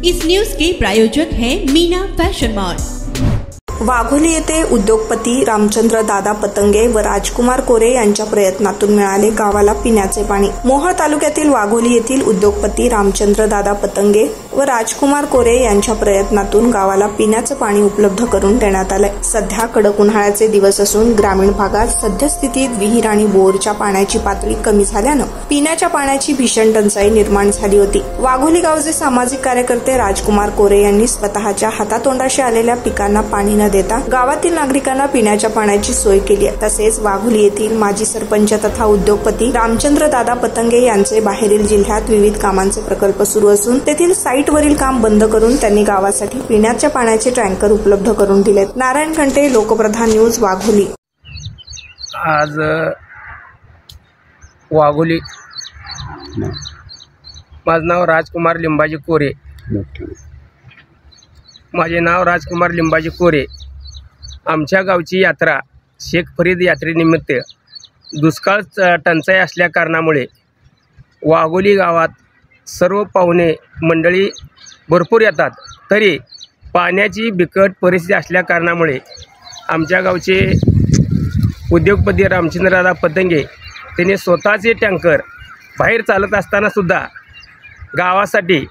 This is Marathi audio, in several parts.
इस न्यूज के प्रायोजक हैं मीना फैशन मॉल। वाघोली येथे उद्योगपती रामचंद्र दादा पतंगे व राजकुमार कोरे यांच्या प्रयत्नातून मिळाले गावाला पिण्याचे पाणी। मोहोळ तालुक्यातील वाघोली येथील उद्योगपती रामचंद्र दादा पतंगे व राजकुमार कोरे यांच्या प्रयत्नातून गावाला पिण्याचे पाणी उपलब्ध करून देण्यात आले। सध्या कडक उन्हाळ्याचे दिवस असून ग्रामीण भागात सद्यस्थितीत विहीर आणि बोरच्या पाण्याची पातळी कमी झाल्याने पिण्याच्या पाण्याची भीषण टंचाई निर्माण झाली होती। वाघोली गावचे सामाजिक कार्यकर्ते राजकुमार कोरे यांनी स्वतःच्या हातातोंडाशी आलेल्या पिकांना पाणी न देता गावातील नागरिकांना पिण्याच्या पाण्याची सोय केली आहे। तसेच वाघोली येथील माजी सरपंच तथा उद्योगपती रामचंद्र दादा पतंगे यांचे बाहेरील जिल्ह्यात विविध कामांचे प्रकल्प सुरू असून तेथील साईटवरील काम बंद करून त्यांनी गावासाठी पिण्याच्या पाण्याचे टँकर उपलब्ध करून दिलेत। नारायण कंटे, लोकप्रधान न्यूज, वाघोली। आज वाघोली, माझं नाव राजकुमार लिंबाजी कोरे। माझे नाव राजकुमार लिंबाजी कोरे। आमच्या गावची यात्रा शेख फरीद यात्रेनिमित्त दुष्काळ टंचाई असल्या कारणामुळे वाघोली गावात सर्व पाहुणे मंडळी भरपूर येतात, तरी पाण्याची बिकट परिस्थिती असल्या कारणामुळे आमच्या गावचे उद्योगपती रामचंद्रदादा पतंगे त्यांनी स्वतःचे टँकर बाहेर चालत असतानासुद्धा गावासाठी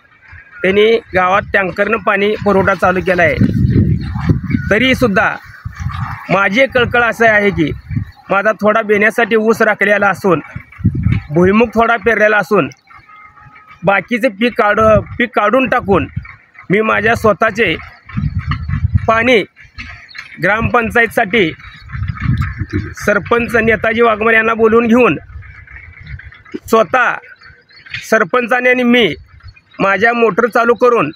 त्यांनी गावात टँकरनं पाणी पुरवठा चालू केला आहे। तरीसुद्धा माझी कळकळ असं आहे की माझा थोडा बेण्यासाठी ऊस राखलेला असून भुईमुग थोडा पेरलेला असून बाकीचे पीक काढून टाकून मी माझ्या स्वतःचे पाणी ग्रामपंचायतसाठी सरपंच नेताजी वाघमारे यांना बोलवून घेऊन स्वतः सरपंचाने आणि मी माझ्या मोटर चालू करून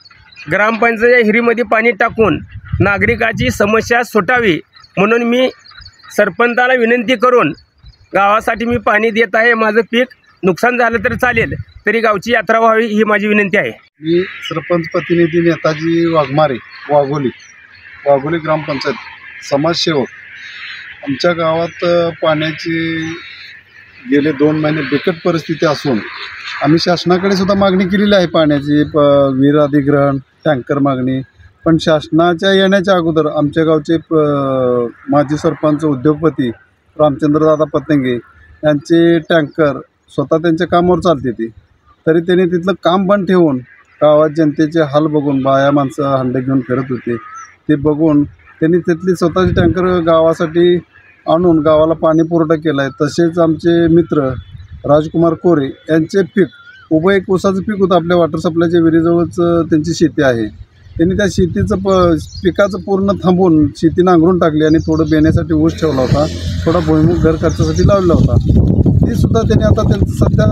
ग्रामपंचायतीच्या हिरीमध्ये पाणी टाकून नागरिकाची समस्या सुटावी म्हणून मी सरपंचाला विनंती करून गावासाठी मी पाणी देत आहे। माझं पीक नुकसान झालं तर चालेल, तरी गावची यात्रा व्हावी ही माझी विनंती आहे। मी सरपंच प्रतिनिधी नेताजी वाघमारे, वाघोली ग्रामपंचायत समाजसेवक। आमच्या गावात पाण्याची गेले 2 महिने बिकट परिस्थिती असून आम्ही शासनाकडे सुद्धा मागणी केलेली आहे पाण्याची, विहीर अधिग्रहण, टँकर मागणी। पण शासनाच्या येण्याच्या अगोदर आमच्या गावचे माजी सरपंच उद्योगपती रामचंद्रदादा पतंगे यांचे टँकर स्वतः त्यांच्या कामावर चालते ती, तरी त्यांनी तिथलं काम बंद ठेवून गावात जनतेचे हाल बघून बाया माणसं हंडे घेऊन फिरत होते, ते बघून त्यांनी तिथली स्वतःचे टँकर गावासाठी आणून गावाला पाणी पुरवठा केला आहे। तसेच आमचे मित्र राजकुमार कोरे यांचे पीक उभं एक ऊसाचं पीक होतं, आपल्या वॉटर सप्लायच्या विहिरीजवळच त्यांची शेती आहे। त्यांनी त्या शेतीचं पिकाचं पूर्ण थांबवून शेती नांगरून टाकली आणि थोडं बेण्यासाठी ऊस ठेवला होता, थोडा भुईमुग घर खर्चासाठी लावला होता। ती सुद्धा त्यांनी आता त्यांचं सध्या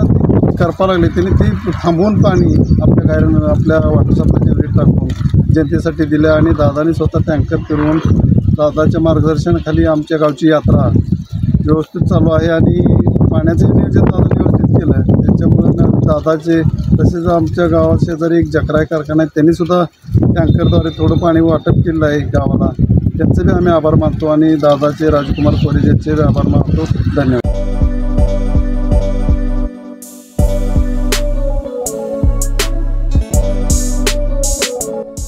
करपा लागले, त्यांनी ती थांबवून पाणी आपल्या वॉटर सप्लायच्या विहिरीत टाकून जनतेसाठी दिलं आणि दादानी स्वतः टँकर फिरवून दादाच्या मार्गदर्शनाखाली आमच्या गावची यात्रा व्यवस्थित चालू आहे आणि पाण्याचं नियोजन दादाने व्यवस्थित केलं आहे। त्याच्यामुळे दादाचे तसेच आमच्या गावात शेजारी एक जकराय कारखाना आहे, त्यांनीसुद्धा टँकरद्वारे थोडं पाणी वाटप केलं आहे गावाला। त्यांचे बी आम्ही आभार मानतो आणि दादाचे राजकुमार कोरे यांचे बी आभार मानतो। धन्यवाद।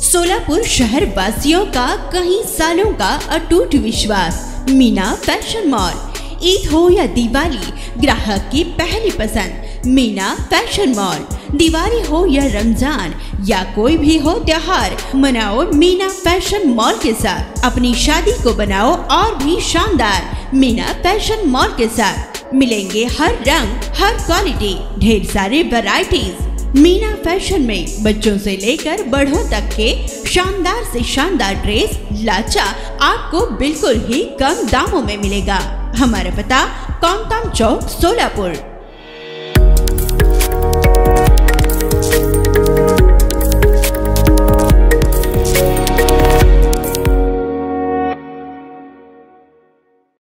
सोलापुर शहर वासियों का कई सालों का अटूट विश्वास, मीना फैशन मॉल। ईद हो या दिवाली, ग्राहक की पहली पसंद मीना फैशन मॉल। दिवाली हो या रमजान या कोई भी हो त्योहार, मनाओ मीना फैशन मॉल के साथ। अपनी शादी को बनाओ और भी शानदार मीना फैशन मॉल के साथ। मिलेंगे हर रंग, हर क्वालिटी, ढेर सारे वैरायटीज। मीना फैशन में बच्चों से लेकर बड़ों तक के शानदार से शानदार ड्रेस लाचा आपको बिल्कुल ही कम दामों में मिलेगा। हमारा पता कॉमताम चौक, सोलापुर।